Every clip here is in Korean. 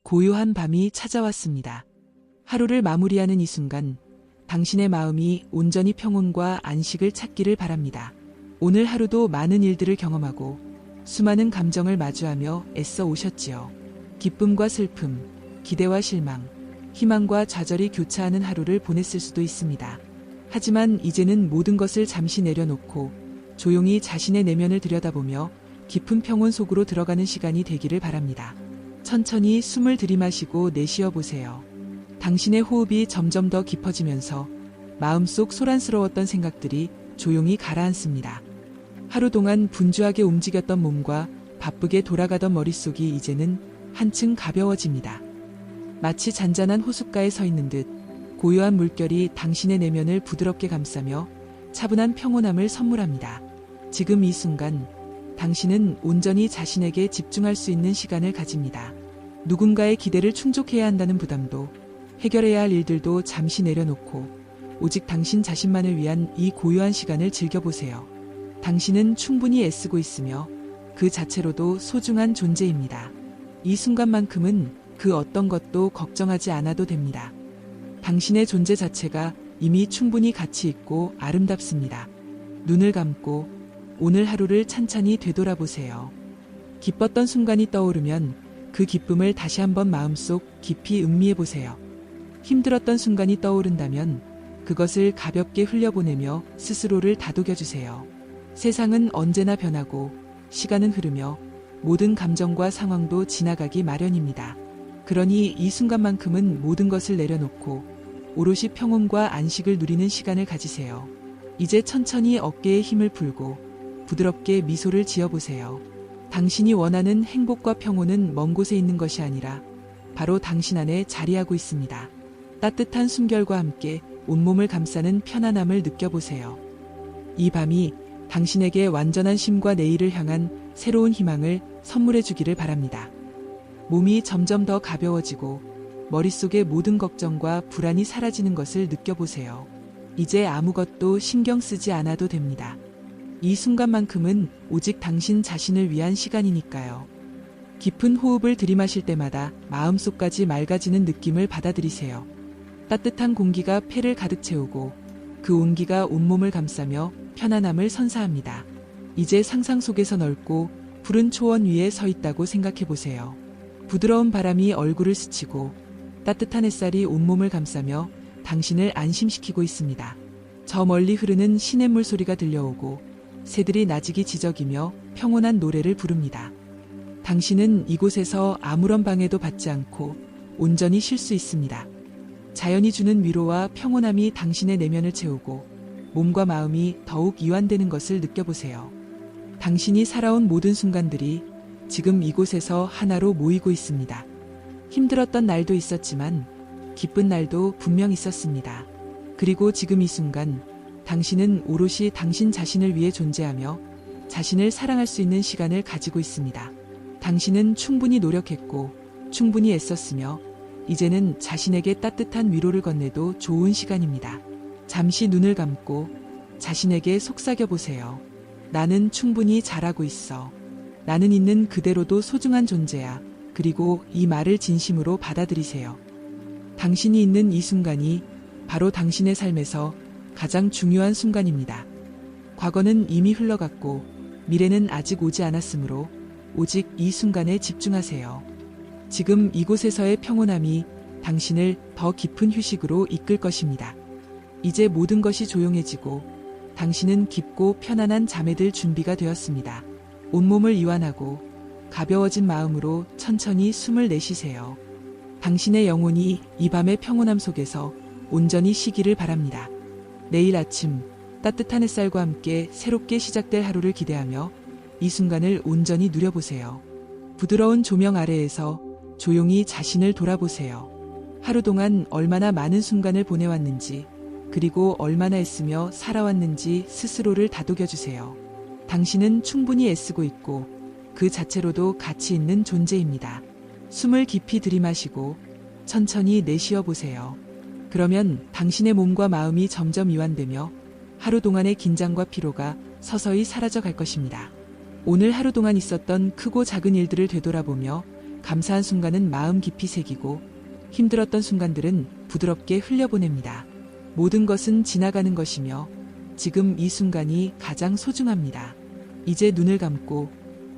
고요한 밤이 찾아왔습니다. 하루를 마무리하는 이 순간 당신의 마음이 온전히 평온과 안식을 찾기를 바랍니다. 오늘 하루도 많은 일들을 경험하고 수많은 감정을 마주하며 애써 오셨지요. 기쁨과 슬픔, 기대와 실망, 희망과 좌절이 교차하는 하루를 보냈을 수도 있습니다. 하지만 이제는 모든 것을 잠시 내려놓고 조용히 자신의 내면을 들여다보며 깊은 평온 속으로 들어가는 시간이 되기를 바랍니다. 천천히 숨을 들이마시고 내쉬어 보세요. 당신의 호흡이 점점 더 깊어지면서 마음속 소란스러웠던 생각들이 조용히 가라앉습니다. 하루 동안 분주하게 움직였던 몸과 바쁘게 돌아가던 머릿속이 이제는 한층 가벼워집니다. 마치 잔잔한 호숫가에 서 있는 듯 고요한 물결이 당신의 내면을 부드럽게 감싸며 차분한 평온함을 선물합니다. 지금 이 순간 당신은 온전히 자신에게 집중할 수 있는 시간을 가집니다. 누군가의 기대를 충족해야 한다는 부담도 해결해야 할 일들도 잠시 내려놓고 오직 당신 자신만을 위한 이 고요한 시간을 즐겨보세요. 당신은 충분히 애쓰고 있으며 그 자체로도 소중한 존재입니다. 이 순간만큼은 그 어떤 것도 걱정하지 않아도 됩니다. 당신의 존재 자체가 이미 충분히 가치 있고 아름답습니다. 눈을 감고 오늘 하루를 찬찬히 되돌아보세요. 기뻤던 순간이 떠오르면 그 기쁨을 다시 한번 마음속 깊이 음미해 보세요. 힘들었던 순간이 떠오른다면 그것을 가볍게 흘려보내며 스스로를 다독여 주세요. 세상은 언제나 변하고 시간은 흐르며 모든 감정과 상황도 지나가기 마련입니다. 그러니 이 순간만큼은 모든 것을 내려놓고 오롯이 평온과 안식을 누리는 시간을 가지세요. 이제 천천히 어깨에 힘을 풀고 부드럽게 미소를 지어보세요. 당신이 원하는 행복과 평온은 먼 곳에 있는 것이 아니라 바로 당신 안에 자리하고 있습니다. 따뜻한 숨결과 함께 온몸을 감싸는 편안함을 느껴보세요. 이 밤이 당신에게 완전한 쉼과 내일을 향한 새로운 희망을 선물해 주기를 바랍니다. 몸이 점점 더 가벼워지고 머릿속의 모든 걱정과 불안이 사라지는 것을 느껴보세요. 이제 아무것도 신경 쓰지 않아도 됩니다. 이 순간만큼은 오직 당신 자신을 위한 시간이니까요. 깊은 호흡을 들이마실 때마다 마음속까지 맑아지는 느낌을 받아들이세요. 따뜻한 공기가 폐를 가득 채우고 그 온기가 온몸을 감싸며 편안함을 선사합니다. 이제 상상 속에서 넓고 푸른 초원 위에 서 있다고 생각해 보세요. 부드러운 바람이 얼굴을 스치고 따뜻한 햇살이 온몸을 감싸며 당신을 안심시키고 있습니다. 저 멀리 흐르는 시냇물 소리가 들려오고 새들이 나직이 지저귀며 평온한 노래를 부릅니다. 당신은 이곳에서 아무런 방해도 받지 않고 온전히 쉴 수 있습니다. 자연이 주는 위로와 평온함이 당신의 내면을 채우고 몸과 마음이 더욱 이완되는 것을 느껴보세요. 당신이 살아온 모든 순간들이 지금 이곳에서 하나로 모이고 있습니다. 힘들었던 날도 있었지만 기쁜 날도 분명 있었습니다. 그리고 지금 이 순간 당신은 오롯이 당신 자신을 위해 존재하며 자신을 사랑할 수 있는 시간을 가지고 있습니다. 당신은 충분히 노력했고 충분히 애썼으며 이제는 자신에게 따뜻한 위로를 건네도 좋은 시간입니다. 잠시 눈을 감고 자신에게 속삭여 보세요. 나는 충분히 잘하고 있어. 나는 있는 그대로도 소중한 존재야. 그리고 이 말을 진심으로 받아들이세요. 당신이 있는 이 순간이 바로 당신의 삶에서 가장 중요한 순간입니다. 과거는 이미 흘러갔고 미래는 아직 오지 않았으므로 오직 이 순간에 집중하세요. 지금 이곳에서의 평온함이 당신을 더 깊은 휴식으로 이끌 것입니다. 이제 모든 것이 조용해지고 당신은 깊고 편안한 잠에 들 준비가 되었습니다. 온몸을 이완하고 가벼워진 마음으로 천천히 숨을 내쉬세요. 당신의 영혼이 이 밤의 평온함 속에서 온전히 쉬기를 바랍니다. 내일 아침 따뜻한 햇살과 함께 새롭게 시작될 하루를 기대하며 이 순간을 온전히 누려보세요. 부드러운 조명 아래에서 조용히 자신을 돌아보세요. 하루 동안 얼마나 많은 순간을 보내왔는지, 그리고 얼마나 애쓰며 살아왔는지 스스로를 다독여주세요. 당신은 충분히 애쓰고 있고 그 자체로도 가치 있는 존재입니다. 숨을 깊이 들이마시고 천천히 내쉬어 보세요. 그러면 당신의 몸과 마음이 점점 이완되며 하루 동안의 긴장과 피로가 서서히 사라져 갈 것입니다. 오늘 하루 동안 있었던 크고 작은 일들을 되돌아보며 감사한 순간은 마음 깊이 새기고 힘들었던 순간들은 부드럽게 흘려보냅니다. 모든 것은 지나가는 것이며 지금 이 순간이 가장 소중합니다. 이제 눈을 감고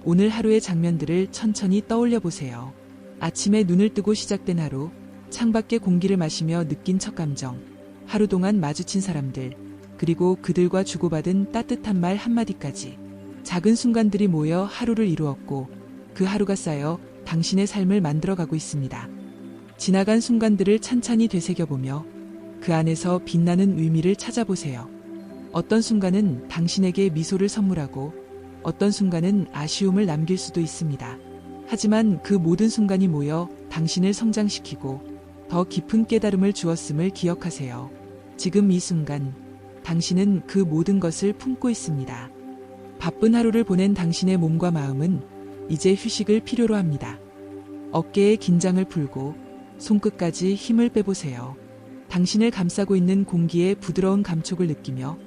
오늘 하루의 장면들을 천천히 떠올려 보세요. 아침에 눈을 뜨고 시작된 하루, 창밖의 공기를 마시며 느낀 첫 감정, 하루 동안 마주친 사람들, 그리고 그들과 주고받은 따뜻한 말 한마디까지. 작은 순간들이 모여 하루를 이루었고 그 하루가 쌓여 당신의 삶을 만들어가고 있습니다. 지나간 순간들을 찬찬히 되새겨보며 그 안에서 빛나는 의미를 찾아보세요. 어떤 순간은 당신에게 미소를 선물하고 어떤 순간은 아쉬움을 남길 수도 있습니다. 하지만 그 모든 순간이 모여 당신을 성장시키고 더 깊은 깨달음을 주었음을 기억하세요. 지금 이 순간 당신은 그 모든 것을 품고 있습니다. 바쁜 하루를 보낸 당신의 몸과 마음은 이제 휴식을 필요로 합니다. 어깨의 긴장을 풀고 손끝까지 힘을 빼보세요. 당신을 감싸고 있는 공기의 부드러운 감촉을 느끼며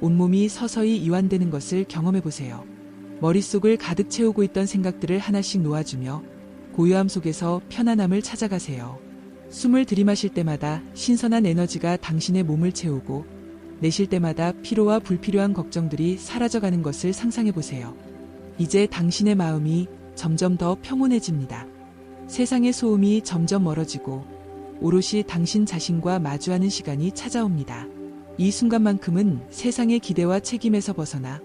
온몸이 서서히 이완되는 것을 경험해보세요. 머릿속을 가득 채우고 있던 생각들을 하나씩 놓아주며 고요함 속에서 편안함을 찾아가세요. 숨을 들이마실 때마다 신선한 에너지가 당신의 몸을 채우고 내쉴 때마다 피로와 불필요한 걱정들이 사라져가는 것을 상상해보세요. 이제 당신의 마음이 점점 더 평온해집니다. 세상의 소음이 점점 멀어지고 오롯이 당신 자신과 마주하는 시간이 찾아옵니다. 이 순간만큼은 세상의 기대와 책임에서 벗어나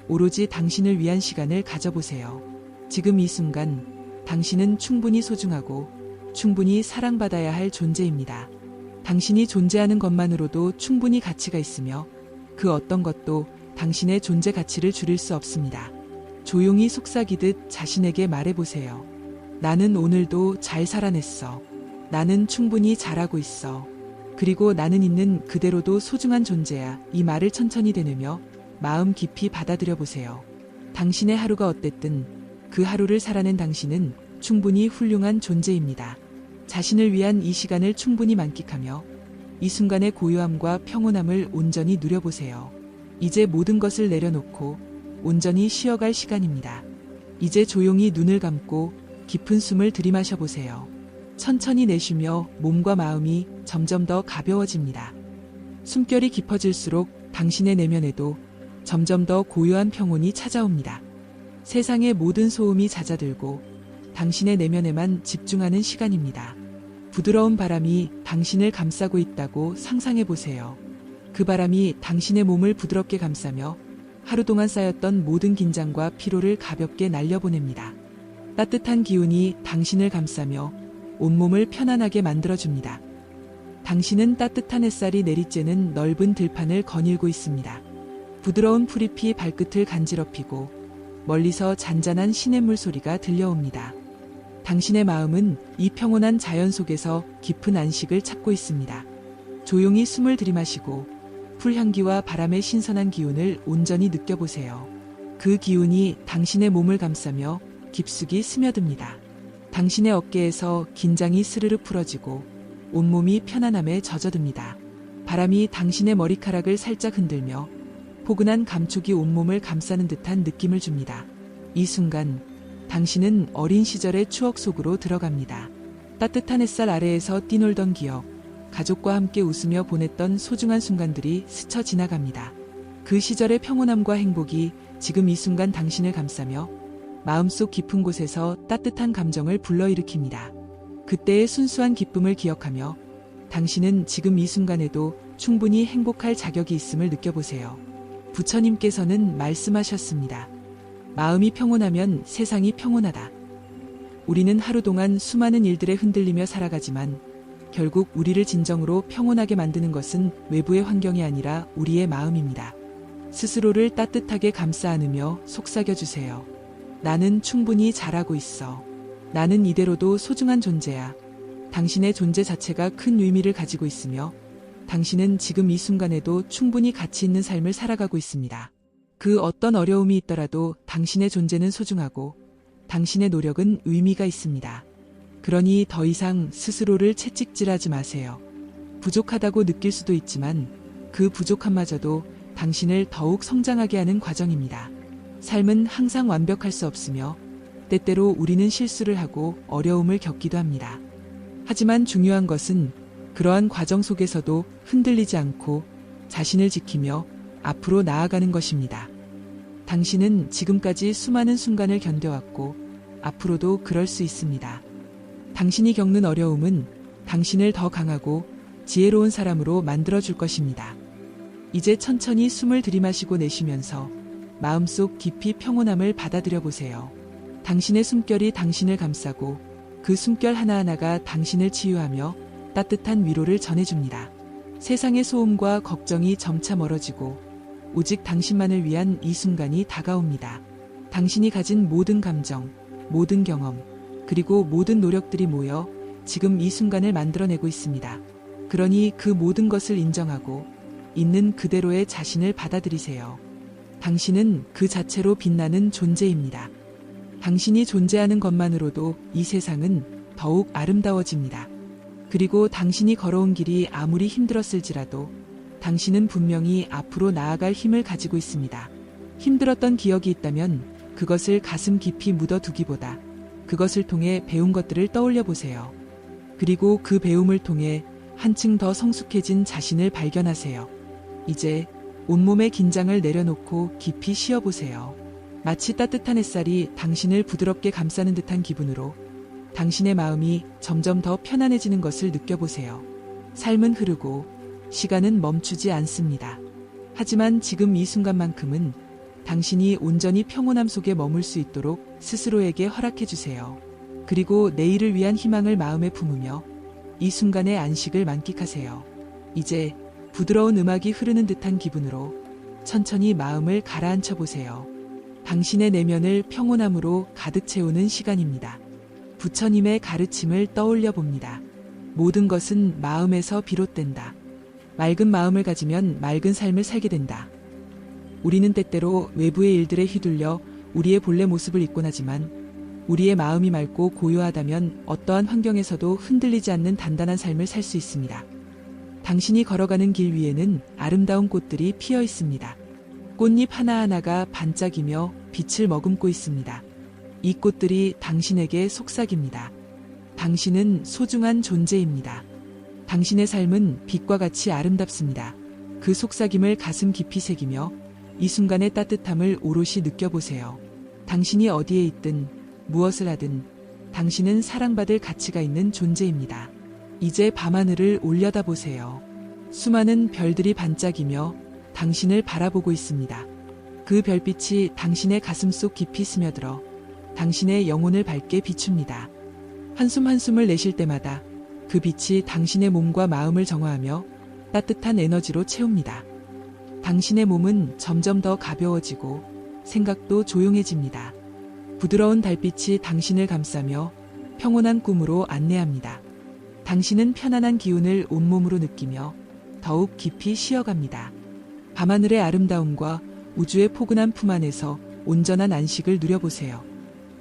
오로지 당신을 위한 시간을 가져보세요. 지금 이 순간 당신은 충분히 소중하고 충분히 사랑받아야 할 존재입니다. 당신이 존재하는 것만으로도 충분히 가치가 있으며 그 어떤 것도 당신의 존재 가치를 줄일 수 없습니다. 조용히 속삭이듯 자신에게 말해보세요. 나는 오늘도 잘 살아냈어. 나는 충분히 잘하고 있어. 그리고 나는 있는 그대로도 소중한 존재야. 이 말을 천천히 되뇌며 마음 깊이 받아들여 보세요. 당신의 하루가 어땠든 그 하루를 살아낸 당신은 충분히 훌륭한 존재입니다. 자신을 위한 이 시간을 충분히 만끽하며 이 순간의 고요함과 평온함을 온전히 누려보세요. 이제 모든 것을 내려놓고 온전히 쉬어갈 시간입니다. 이제 조용히 눈을 감고 깊은 숨을 들이마셔 보세요. 천천히 내쉬며 몸과 마음이 점점 더 가벼워집니다. 숨결이 깊어질수록 당신의 내면에도 점점 더 고요한 평온이 찾아옵니다. 세상의 모든 소음이 잦아들고 당신의 내면에만 집중하는 시간입니다. 부드러운 바람이 당신을 감싸고 있다고 상상해 보세요. 그 바람이 당신의 몸을 부드럽게 감싸며 하루 동안 쌓였던 모든 긴장과 피로를 가볍게 날려보냅니다. 따뜻한 기운이 당신을 감싸며 온몸을 편안하게 만들어줍니다. 당신은 따뜻한 햇살이 내리쬐는 넓은 들판을 거닐고 있습니다. 부드러운 풀잎이 발끝을 간지럽히고 멀리서 잔잔한 시냇물 소리가 들려옵니다. 당신의 마음은 이 평온한 자연 속에서 깊은 안식을 찾고 있습니다. 조용히 숨을 들이마시고 풀향기와 바람의 신선한 기운을 온전히 느껴보세요. 그 기운이 당신의 몸을 감싸며 깊숙이 스며듭니다. 당신의 어깨에서 긴장이 스르르 풀어지고 온몸이 편안함에 젖어듭니다. 바람이 당신의 머리카락을 살짝 흔들며 포근한 감촉이 온몸을 감싸는 듯한 느낌을 줍니다. 이 순간 당신은 어린 시절의 추억 속으로 들어갑니다. 따뜻한 햇살 아래에서 뛰놀던 기억, 가족과 함께 웃으며 보냈던 소중한 순간들이 스쳐 지나갑니다. 그 시절의 평온함과 행복이 지금 이 순간 당신을 감싸며 마음속 깊은 곳에서 따뜻한 감정을 불러일으킵니다. 그때의 순수한 기쁨을 기억하며 당신은 지금 이 순간에도 충분히 행복할 자격이 있음을 느껴보세요. 부처님께서는 말씀하셨습니다. 마음이 평온하면 세상이 평온하다. 우리는 하루 동안 수많은 일들에 흔들리며 살아가지만 결국 우리를 진정으로 평온하게 만드는 것은 외부의 환경이 아니라 우리의 마음입니다. 스스로를 따뜻하게 감싸 안으며 속삭여주세요. 나는 충분히 잘하고 있어. 나는 이대로도 소중한 존재야. 당신의 존재 자체가 큰 의미를 가지고 있으며 당신은 지금 이 순간에도 충분히 가치 있는 삶을 살아가고 있습니다. 그 어떤 어려움이 있더라도 당신의 존재는 소중하고 당신의 노력은 의미가 있습니다. 그러니 더 이상 스스로를 채찍질하지 마세요. 부족하다고 느낄 수도 있지만 그 부족함마저도 당신을 더욱 성장하게 하는 과정입니다. 삶은 항상 완벽할 수 없으며 때때로 우리는 실수를 하고 어려움을 겪기도 합니다. 하지만 중요한 것은 그러한 과정 속에서도 흔들리지 않고 자신을 지키며 앞으로 나아가는 것입니다. 당신은 지금까지 수많은 순간을 견뎌왔고 앞으로도 그럴 수 있습니다. 당신이 겪는 어려움은 당신을 더 강하고 지혜로운 사람으로 만들어줄 것입니다. 이제 천천히 숨을 들이마시고 내쉬면서 마음속 깊이 평온함을 받아들여 보세요. 당신의 숨결이 당신을 감싸고 그 숨결 하나하나가 당신을 치유하며 따뜻한 위로를 전해줍니다. 세상의 소음과 걱정이 점차 멀어지고 오직 당신만을 위한 이 순간이 다가옵니다. 당신이 가진 모든 감정, 모든 경험, 그리고 모든 노력들이 모여 지금 이 순간을 만들어내고 있습니다. 그러니 그 모든 것을 인정하고 있는 그대로의 자신을 받아들이세요. 당신은 그 자체로 빛나는 존재입니다. 당신이 존재하는 것만으로도 이 세상은 더욱 아름다워집니다. 그리고 당신이 걸어온 길이 아무리 힘들었을지라도 당신은 분명히 앞으로 나아갈 힘을 가지고 있습니다. 힘들었던 기억이 있다면 그것을 가슴 깊이 묻어두기보다 그것을 통해 배운 것들을 떠올려 보세요. 그리고 그 배움을 통해 한층 더 성숙해진 자신을 발견하세요. 이제 온몸의 긴장을 내려놓고 깊이 쉬어보세요. 마치 따뜻한 햇살이 당신을 부드럽게 감싸는 듯한 기분으로 당신의 마음이 점점 더 편안해지는 것을 느껴보세요. 삶은 흐르고 시간은 멈추지 않습니다. 하지만 지금 이 순간만큼은 당신이 온전히 평온함 속에 머물 수 있도록 스스로에게 허락해 주세요. 그리고 내일을 위한 희망을 마음에 품으며 이 순간의 안식을 만끽하세요. 이제 부드러운 음악이 흐르는 듯한 기분으로 천천히 마음을 가라앉혀 보세요. 당신의 내면을 평온함으로 가득 채우는 시간입니다. 부처님의 가르침을 떠올려 봅니다. 모든 것은 마음에서 비롯된다. 맑은 마음을 가지면 맑은 삶을 살게 된다. 우리는 때때로 외부의 일들에 휘둘려 우리의 본래 모습을 잊곤 하지만 우리의 마음이 맑고 고요하다면 어떠한 환경에서도 흔들리지 않는 단단한 삶을 살 수 있습니다. 당신이 걸어가는 길 위에는 아름다운 꽃들이 피어 있습니다. 꽃잎 하나하나가 반짝이며 빛을 머금고 있습니다. 이 꽃들이 당신에게 속삭입니다. 당신은 소중한 존재입니다. 당신의 삶은 빛과 같이 아름답습니다. 그 속삭임을 가슴 깊이 새기며 이 순간의 따뜻함을 오롯이 느껴보세요. 당신이 어디에 있든 무엇을 하든 당신은 사랑받을 가치가 있는 존재입니다. 이제 밤하늘을 올려다보세요. 수많은 별들이 반짝이며 당신을 바라보고 있습니다. 그 별빛이 당신의 가슴 속 깊이 스며들어 당신의 영혼을 밝게 비춥니다. 한숨 한숨을 내쉴 때마다 그 빛이 당신의 몸과 마음을 정화하며 따뜻한 에너지로 채웁니다. 당신의 몸은 점점 더 가벼워지고 생각도 조용해집니다. 부드러운 달빛이 당신을 감싸며 평온한 꿈으로 안내합니다. 당신은 편안한 기운을 온몸으로 느끼며 더욱 깊이 쉬어갑니다. 밤하늘의 아름다움과 우주의 포근한 품 안에서 온전한 안식을 누려보세요.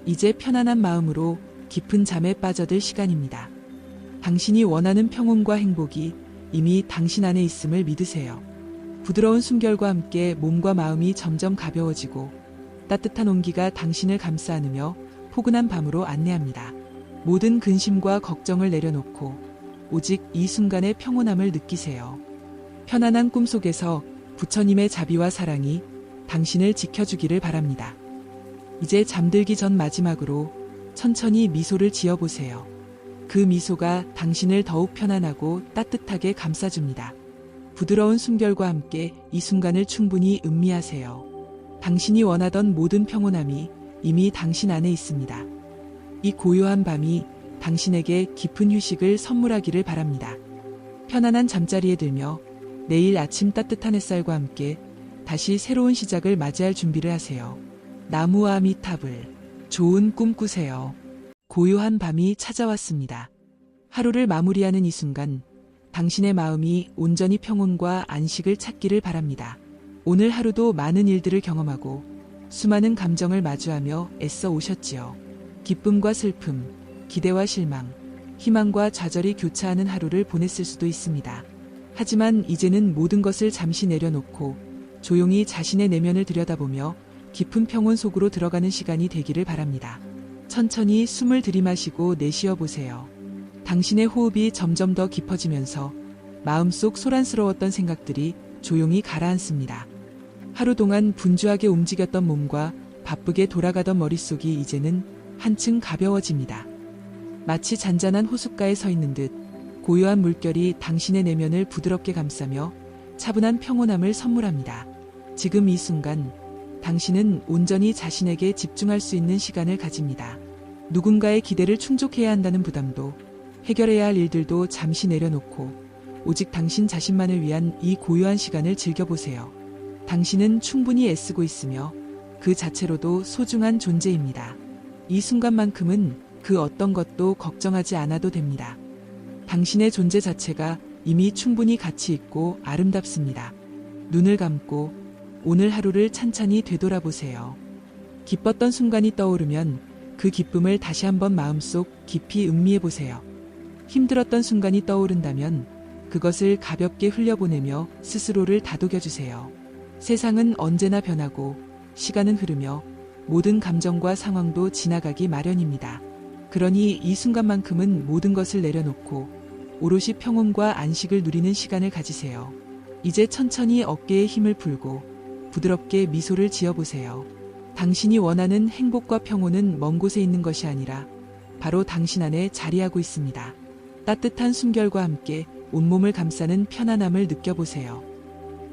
이제 편안한 마음으로 깊은 잠에 빠져들 시간입니다. 당신이 원하는 평온과 행복이 이미 당신 안에 있음을 믿으세요. 부드러운 숨결과 함께 몸과 마음이 점점 가벼워지고 따뜻한 온기가 당신을 감싸 안으며 포근한 밤으로 안내합니다. 모든 근심과 걱정을 내려놓고 오직 이 순간의 평온함을 느끼세요. 편안한 꿈 속에서 부처님의 자비와 사랑이 당신을 지켜주기를 바랍니다. 이제 잠들기 전 마지막으로 천천히 미소를 지어보세요. 그 미소가 당신을 더욱 편안하고 따뜻하게 감싸줍니다. 부드러운 숨결과 함께 이 순간을 충분히 음미하세요. 당신이 원하던 모든 평온함이 이미 당신 안에 있습니다. 이 고요한 밤이 당신에게 깊은 휴식을 선물하기를 바랍니다. 편안한 잠자리에 들며 내일 아침 따뜻한 햇살과 함께 다시 새로운 시작을 맞이할 준비를 하세요. 나무와 미탑을 좋은 꿈 꾸세요. 고요한 밤이 찾아왔습니다. 하루를 마무리하는 이 순간 당신의 마음이 온전히 평온과 안식을 찾기를 바랍니다. 오늘 하루도 많은 일들을 경험하고 수많은 감정을 마주하며 애써 오셨지요. 기쁨과 슬픔, 기대와 실망, 희망과 좌절이 교차하는 하루를 보냈을 수도 있습니다. 하지만 이제는 모든 것을 잠시 내려놓고 조용히 자신의 내면을 들여다보며 깊은 평온 속으로 들어가는 시간이 되기를 바랍니다. 천천히 숨을 들이마시고 내쉬어 보세요. 당신의 호흡이 점점 더 깊어지면서 마음속 소란스러웠던 생각들이 조용히 가라앉습니다. 하루 동안 분주하게 움직였던 몸과 바쁘게 돌아가던 머릿속이 이제는 한층 가벼워집니다. 마치 잔잔한 호숫가에 서 있는 듯 고요한 물결이 당신의 내면을 부드럽게 감싸며 차분한 평온함을 선물합니다. 지금 이 순간 당신은 온전히 자신에게 집중할 수 있는 시간을 가집니다. 누군가의 기대를 충족해야 한다는 부담도, 해결해야 할 일들도 잠시 내려놓고 오직 당신 자신만을 위한 이 고요한 시간을 즐겨보세요. 당신은 충분히 애쓰고 있으며 그 자체로도 소중한 존재입니다. 이 순간만큼은 그 어떤 것도 걱정하지 않아도 됩니다. 당신의 존재 자체가 이미 충분히 가치 있고 아름답습니다. 눈을 감고 오늘 하루를 찬찬히 되돌아보세요. 기뻤던 순간이 떠오르면 그 기쁨을 다시 한번 마음속 깊이 음미해 보세요. 힘들었던 순간이 떠오른다면 그것을 가볍게 흘려보내며 스스로를 다독여 주세요. 세상은 언제나 변하고 시간은 흐르며 모든 감정과 상황도 지나가기 마련입니다. 그러니 이 순간만큼은 모든 것을 내려놓고 오롯이 평온과 안식을 누리는 시간을 가지세요. 이제 천천히 어깨에 힘을 풀고 부드럽게 미소를 지어보세요. 당신이 원하는 행복과 평온은 먼 곳에 있는 것이 아니라 바로 당신 안에 자리하고 있습니다. 따뜻한 숨결과 함께 온몸을 감싸는 편안함을 느껴보세요.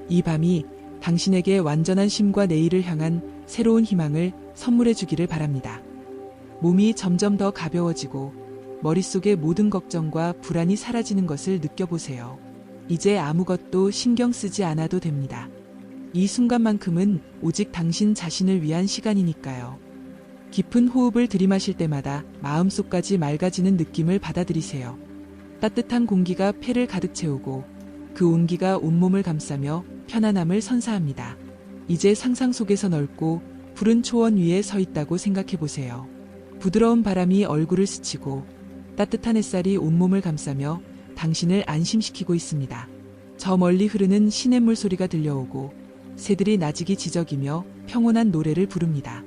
이 밤이 당신에게 완전한 쉼과 내일을 향한 새로운 희망을 선물해 주기를 바랍니다. 몸이 점점 더 가벼워지고 머릿속의 모든 걱정과 불안이 사라지는 것을 느껴보세요. 이제 아무것도 신경 쓰지 않아도 됩니다. 이 순간만큼은 오직 당신 자신을 위한 시간이니까요. 깊은 호흡을 들이마실 때마다 마음속까지 맑아지는 느낌을 받아들이세요. 따뜻한 공기가 폐를 가득 채우고 그 온기가 온몸을 감싸며 편안함을 선사합니다. 이제 상상 속에서 넓고 푸른 초원 위에 서 있다고 생각해 보세요. 부드러운 바람이 얼굴을 스치고 따뜻한 햇살이 온몸을 감싸며 당신을 안심시키고 있습니다. 저 멀리 흐르는 시냇물 소리가 들려오고 새들이 나직이 지저귀며 평온한 노래를 부릅니다.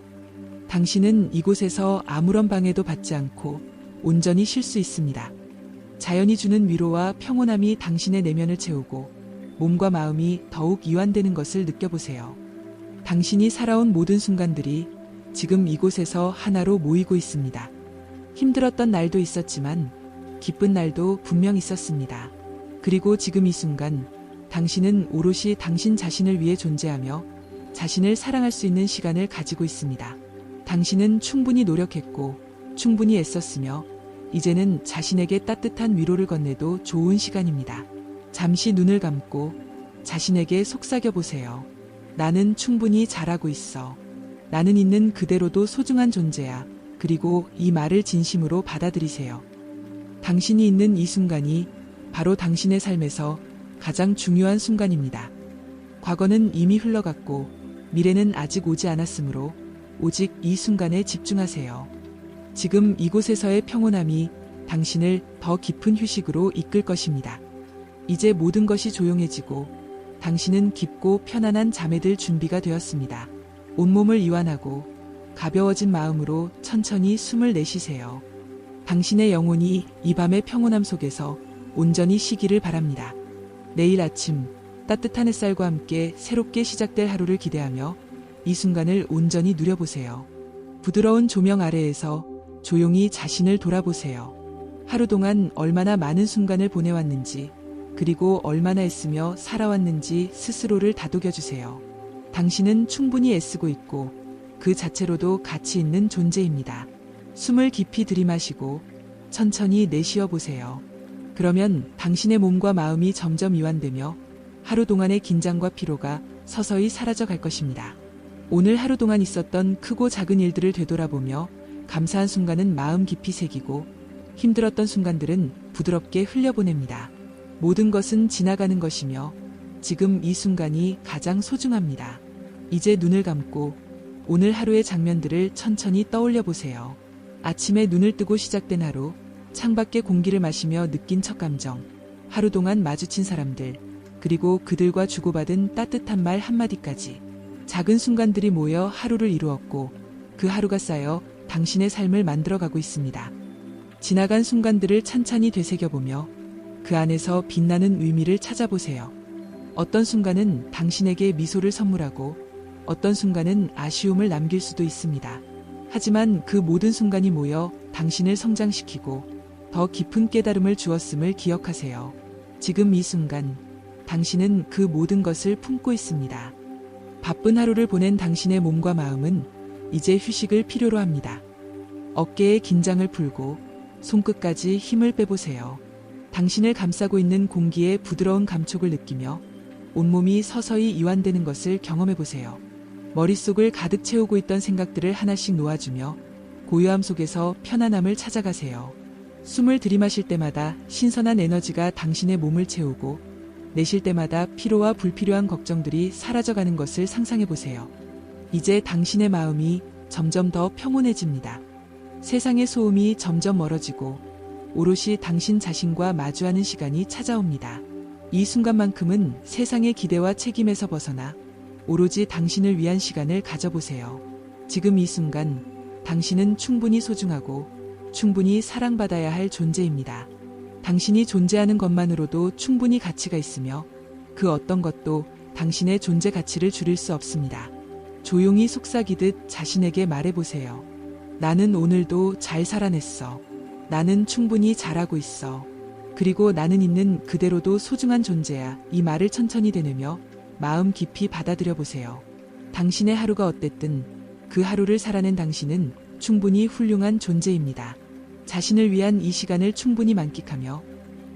당신은 이곳에서 아무런 방해도 받지 않고 온전히 쉴 수 있습니다. 자연이 주는 위로와 평온함이 당신의 내면을 채우고 몸과 마음이 더욱 이완되는 것을 느껴보세요. 당신이 살아온 모든 순간들이 지금 이곳에서 하나로 모이고 있습니다. 힘들었던 날도 있었지만 기쁜 날도 분명 있었습니다. 그리고 지금 이 순간 당신은 오롯이 당신 자신을 위해 존재하며 자신을 사랑할 수 있는 시간을 가지고 있습니다. 당신은 충분히 노력했고 충분히 애썼으며 이제는 자신에게 따뜻한 위로를 건네도 좋은 시간입니다. 잠시 눈을 감고 자신에게 속삭여 보세요. 나는 충분히 잘하고 있어. 나는 있는 그대로도 소중한 존재야. 그리고 이 말을 진심으로 받아들이세요. 당신이 있는 이 순간이 바로 당신의 삶에서 가장 중요한 순간입니다. 과거는 이미 흘러갔고 미래는 아직 오지 않았으므로 오직 이 순간에 집중하세요. 지금 이곳에서의 평온함이 당신을 더 깊은 휴식으로 이끌 것입니다. 이제 모든 것이 조용해지고 당신은 깊고 편안한 잠에 들 준비가 되었습니다. 온몸을 이완하고 가벼워진 마음으로 천천히 숨을 내쉬세요. 당신의 영혼이 이 밤의 평온함 속에서 온전히 쉬기를 바랍니다. 내일 아침 따뜻한 햇살과 함께 새롭게 시작될 하루를 기대하며 이 순간을 온전히 누려보세요. 부드러운 조명 아래에서 조용히 자신을 돌아보세요. 하루 동안 얼마나 많은 순간을 보내왔는지, 그리고 얼마나 애쓰며 살아왔는지 스스로를 다독여주세요. 당신은 충분히 애쓰고 있고 그 자체로도 가치 있는 존재입니다. 숨을 깊이 들이마시고 천천히 내쉬어 보세요. 그러면 당신의 몸과 마음이 점점 이완되며 하루 동안의 긴장과 피로가 서서히 사라져 갈 것입니다. 오늘 하루 동안 있었던 크고 작은 일들을 되돌아보며 감사한 순간은 마음 깊이 새기고 힘들었던 순간들은 부드럽게 흘려보냅니다. 모든 것은 지나가는 것이며 지금 이 순간이 가장 소중합니다. 이제 눈을 감고 오늘 하루의 장면들을 천천히 떠올려 보세요. 아침에 눈을 뜨고 시작된 하루, 창밖의 공기를 마시며 느낀 첫 감정, 하루 동안 마주친 사람들, 그리고 그들과 주고받은 따뜻한 말 한마디까지 작은 순간들이 모여 하루를 이루었고 그 하루가 쌓여 당신의 삶을 만들어가고 있습니다. 지나간 순간들을 찬찬히 되새겨보며 그 안에서 빛나는 의미를 찾아보세요. 어떤 순간은 당신에게 미소를 선물하고 어떤 순간은 아쉬움을 남길 수도 있습니다. 하지만 그 모든 순간이 모여 당신을 성장시키고 더 깊은 깨달음을 주었음을 기억하세요. 지금 이 순간 당신은 그 모든 것을 품고 있습니다. 바쁜 하루를 보낸 당신의 몸과 마음은 이제 휴식을 필요로 합니다. 어깨의 긴장을 풀고 손끝까지 힘을 빼보세요. 당신을 감싸고 있는 공기의 부드러운 감촉을 느끼며 온몸이 서서히 이완되는 것을 경험해보세요. 머릿속을 가득 채우고 있던 생각들을 하나씩 놓아주며 고요함 속에서 편안함을 찾아가세요. 숨을 들이마실 때마다 신선한 에너지가 당신의 몸을 채우고 내쉴 때마다 피로와 불필요한 걱정들이 사라져가는 것을 상상해보세요. 이제 당신의 마음이 점점 더 평온해집니다. 세상의 소음이 점점 멀어지고 오롯이 당신 자신과 마주하는 시간이 찾아옵니다. 이 순간만큼은 세상의 기대와 책임에서 벗어나 오로지 당신을 위한 시간을 가져보세요. 지금 이 순간 당신은 충분히 소중하고 충분히 사랑받아야 할 존재입니다. 당신이 존재하는 것만으로도 충분히 가치가 있으며 그 어떤 것도 당신의 존재 가치를 줄일 수 없습니다. 조용히 속삭이듯 자신에게 말해보세요. 나는 오늘도 잘 살아냈어. 나는 충분히 잘하고 있어. 그리고 나는 있는 그대로도 소중한 존재야. 이 말을 천천히 되뇌며 마음 깊이 받아들여 보세요. 당신의 하루가 어땠든 그 하루를 살아낸 당신은 충분히 훌륭한 존재입니다. 자신을 위한 이 시간을 충분히 만끽하며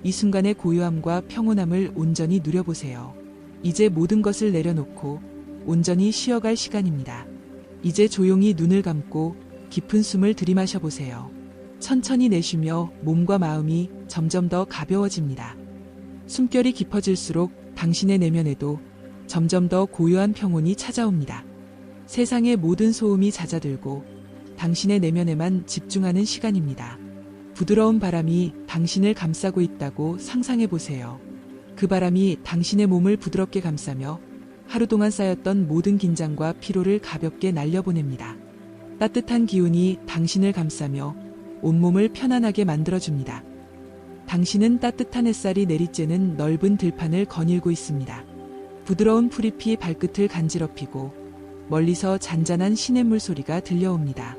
이 순간의 고요함과 평온함을 온전히 누려보세요. 이제 모든 것을 내려놓고 온전히 쉬어갈 시간입니다. 이제 조용히 눈을 감고 깊은 숨을 들이마셔 보세요. 천천히 내쉬며 몸과 마음이 점점 더 가벼워집니다. 숨결이 깊어질수록 당신의 내면에도 점점 더 고요한 평온이 찾아옵니다. 세상의 모든 소음이 잦아들고 당신의 내면에만 집중하는 시간입니다. 부드러운 바람이 당신을 감싸고 있다고 상상해 보세요. 그 바람이 당신의 몸을 부드럽게 감싸며 하루 동안 쌓였던 모든 긴장과 피로를 가볍게 날려보냅니다. 따뜻한 기운이 당신을 감싸며 온몸을 편안하게 만들어줍니다. 당신은 따뜻한 햇살이 내리쬐는 넓은 들판을 거닐고 있습니다. 부드러운 풀잎이 발끝을 간지럽히고 멀리서 잔잔한 시냇물 소리가 들려옵니다.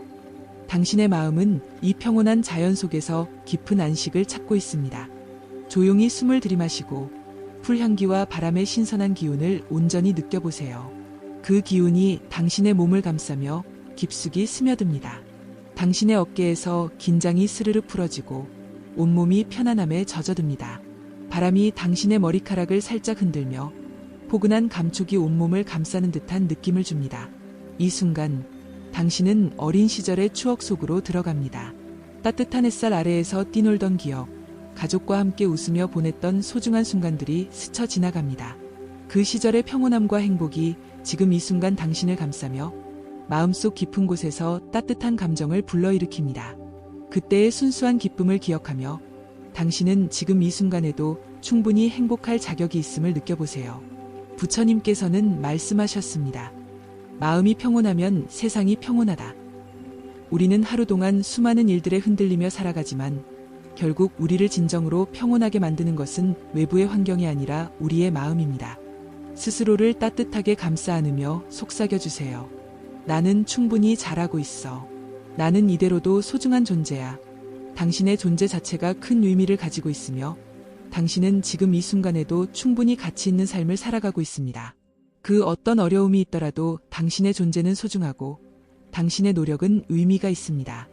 당신의 마음은 이 평온한 자연 속에서 깊은 안식을 찾고 있습니다. 조용히 숨을 들이마시고 풀향기와 바람의 신선한 기운을 온전히 느껴보세요. 그 기운이 당신의 몸을 감싸며 깊숙이 스며듭니다. 당신의 어깨에서 긴장이 스르르 풀어지고 온몸이 편안함에 젖어듭니다. 바람이 당신의 머리카락을 살짝 흔들며 포근한 감촉이 온몸을 감싸는 듯한 느낌을 줍니다. 이 순간 당신은 어린 시절의 추억 속으로 들어갑니다. 따뜻한 햇살 아래에서 뛰놀던 기억, 가족과 함께 웃으며 보냈던 소중한 순간들이 스쳐 지나갑니다. 그 시절의 평온함과 행복이 지금 이 순간 당신을 감싸며 마음속 깊은 곳에서 따뜻한 감정을 불러일으킵니다. 그때의 순수한 기쁨을 기억하며 당신은 지금 이 순간에도 충분히 행복할 자격이 있음을 느껴보세요. 부처님께서는 말씀하셨습니다. 마음이 평온하면 세상이 평온하다. 우리는 하루 동안 수많은 일들에 흔들리며 살아가지만 결국 우리를 진정으로 평온하게 만드는 것은 외부의 환경이 아니라 우리의 마음입니다. 스스로를 따뜻하게 감싸 안으며 속삭여주세요. 나는 충분히 잘하고 있어. 나는 이대로도 소중한 존재야. 당신의 존재 자체가 큰 의미를 가지고 있으며 당신은 지금 이 순간에도 충분히 가치 있는 삶을 살아가고 있습니다. 그 어떤 어려움이 있더라도 당신의 존재는 소중하고 당신의 노력은 의미가 있습니다.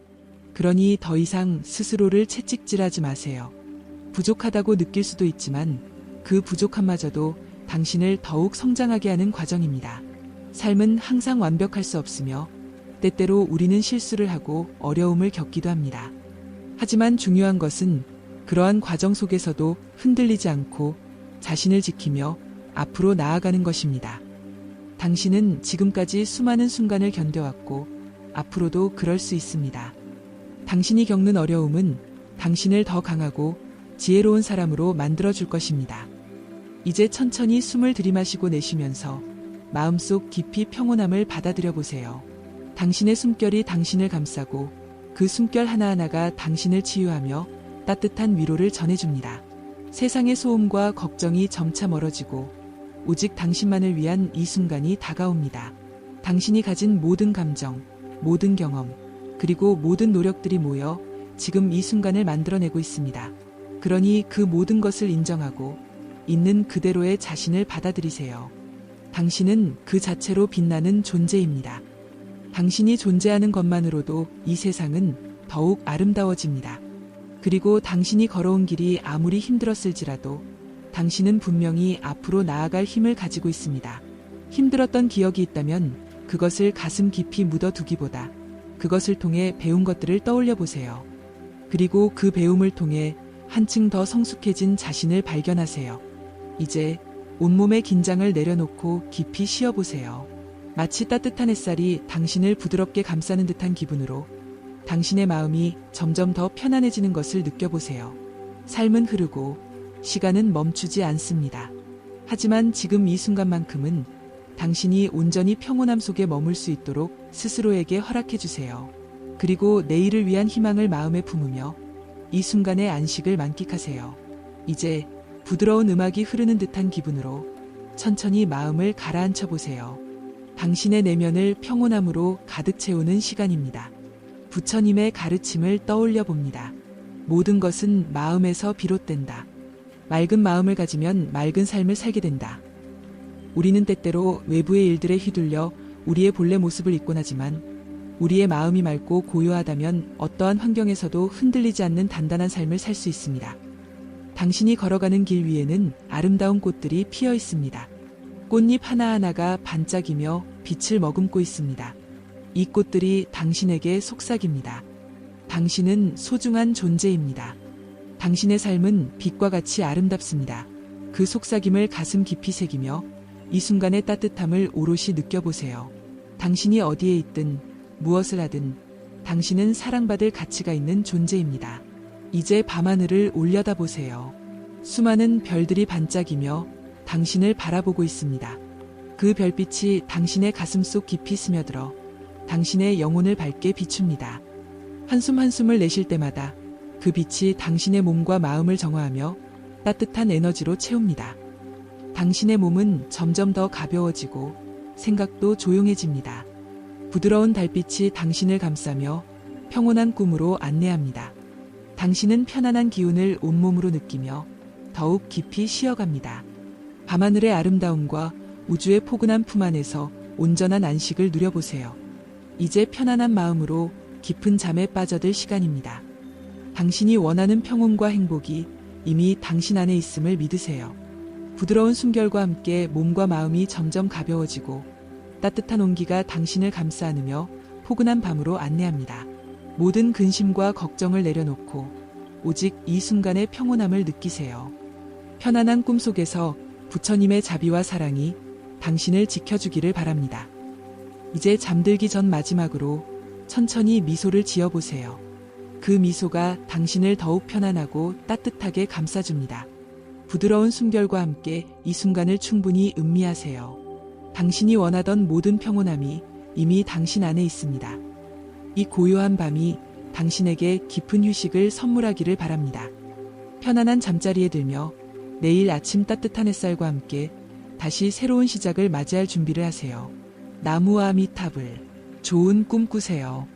그러니 더 이상 스스로를 채찍질하지 마세요. 부족하다고 느낄 수도 있지만 그 부족함마저도 당신을 더욱 성장하게 하는 과정입니다. 삶은 항상 완벽할 수 없으며 때때로 우리는 실수를 하고 어려움을 겪기도 합니다. 하지만 중요한 것은 그러한 과정 속에서도 흔들리지 않고 자신을 지키며 앞으로 나아가는 것입니다. 당신은 지금까지 수많은 순간을 견뎌왔고 앞으로도 그럴 수 있습니다. 당신이 겪는 어려움은 당신을 더 강하고 지혜로운 사람으로 만들어줄 것입니다. 이제 천천히 숨을 들이마시고 내쉬면서 마음속 깊이 평온함을 받아들여 보세요. 당신의 숨결이 당신을 감싸고 그 숨결 하나하나가 당신을 치유하며 따뜻한 위로를 전해줍니다. 세상의 소음과 걱정이 점차 멀어지고 오직 당신만을 위한 이 순간이 다가옵니다. 당신이 가진 모든 감정, 모든 경험, 그리고 모든 노력들이 모여 지금 이 순간을 만들어내고 있습니다. 그러니 그 모든 것을 인정하고 있는 그대로의 자신을 받아들이세요. 당신은 그 자체로 빛나는 존재입니다. 당신이 존재하는 것만으로도 이 세상은 더욱 아름다워집니다. 그리고 당신이 걸어온 길이 아무리 힘들었을지라도 당신은 분명히 앞으로 나아갈 힘을 가지고 있습니다. 힘들었던 기억이 있다면 그것을 가슴 깊이 묻어두기보다 그것을 통해 배운 것들을 떠올려 보세요. 그리고 그 배움을 통해 한층 더 성숙해진 자신을 발견하세요. 이제 온몸의 긴장을 내려놓고 깊이 쉬어보세요. 마치 따뜻한 햇살이 당신을 부드럽게 감싸는 듯한 기분으로 당신의 마음이 점점 더 편안해지는 것을 느껴보세요. 삶은 흐르고 시간은 멈추지 않습니다. 하지만 지금 이 순간만큼은 당신이 온전히 평온함 속에 머물 수 있도록 스스로에게 허락해 주세요. 그리고 내일을 위한 희망을 마음에 품으며 이 순간의 안식을 만끽하세요. 이제 부드러운 음악이 흐르는 듯한 기분으로 천천히 마음을 가라앉혀 보세요. 당신의 내면을 평온함으로 가득 채우는 시간입니다. 부처님의 가르침을 떠올려 봅니다. 모든 것은 마음에서 비롯된다. 맑은 마음을 가지면 맑은 삶을 살게 된다. 우리는 때때로 외부의 일들에 휘둘려 우리의 본래 모습을 잊곤 하지만 우리의 마음이 맑고 고요하다면 어떠한 환경에서도 흔들리지 않는 단단한 삶을 살 수 있습니다. 당신이 걸어가는 길 위에는 아름다운 꽃들이 피어 있습니다. 꽃잎 하나하나가 반짝이며 빛을 머금고 있습니다. 이 꽃들이 당신에게 속삭입니다. 당신은 소중한 존재입니다. 당신의 삶은 빛과 같이 아름답습니다. 그 속삭임을 가슴 깊이 새기며 이 순간의 따뜻함을 오롯이 느껴보세요. 당신이 어디에 있든 무엇을 하든 당신은 사랑받을 가치가 있는 존재입니다. 이제 밤하늘을 올려다보세요. 수많은 별들이 반짝이며 당신을 바라보고 있습니다. 그 별빛이 당신의 가슴 속 깊이 스며들어 당신의 영혼을 밝게 비춥니다. 한숨 한숨을 내쉴 때마다 그 빛이 당신의 몸과 마음을 정화하며 따뜻한 에너지로 채웁니다. 당신의 몸은 점점 더 가벼워지고 생각도 조용해집니다. 부드러운 달빛이 당신을 감싸며 평온한 꿈으로 안내합니다. 당신은 편안한 기운을 온몸으로 느끼며 더욱 깊이 쉬어갑니다. 밤하늘의 아름다움과 우주의 포근한 품 안에서 온전한 안식을 누려보세요. 이제 편안한 마음으로 깊은 잠에 빠져들 시간입니다. 당신이 원하는 평온과 행복이 이미 당신 안에 있음을 믿으세요. 부드러운 숨결과 함께 몸과 마음이 점점 가벼워지고 따뜻한 온기가 당신을 감싸 안으며 포근한 밤으로 안내합니다. 모든 근심과 걱정을 내려놓고 오직 이 순간의 평온함을 느끼세요. 편안한 꿈 속에서 부처님의 자비와 사랑이 당신을 지켜주기를 바랍니다. 이제 잠들기 전 마지막으로 천천히 미소를 지어보세요. 그 미소가 당신을 더욱 편안하고 따뜻하게 감싸줍니다. 부드러운 숨결과 함께 이 순간을 충분히 음미하세요. 당신이 원하던 모든 평온함이 이미 당신 안에 있습니다. 이 고요한 밤이 당신에게 깊은 휴식을 선물하기를 바랍니다. 편안한 잠자리에 들며 내일 아침 따뜻한 햇살과 함께 다시 새로운 시작을 맞이할 준비를 하세요. 나무아미타불. 좋은 꿈 꾸세요.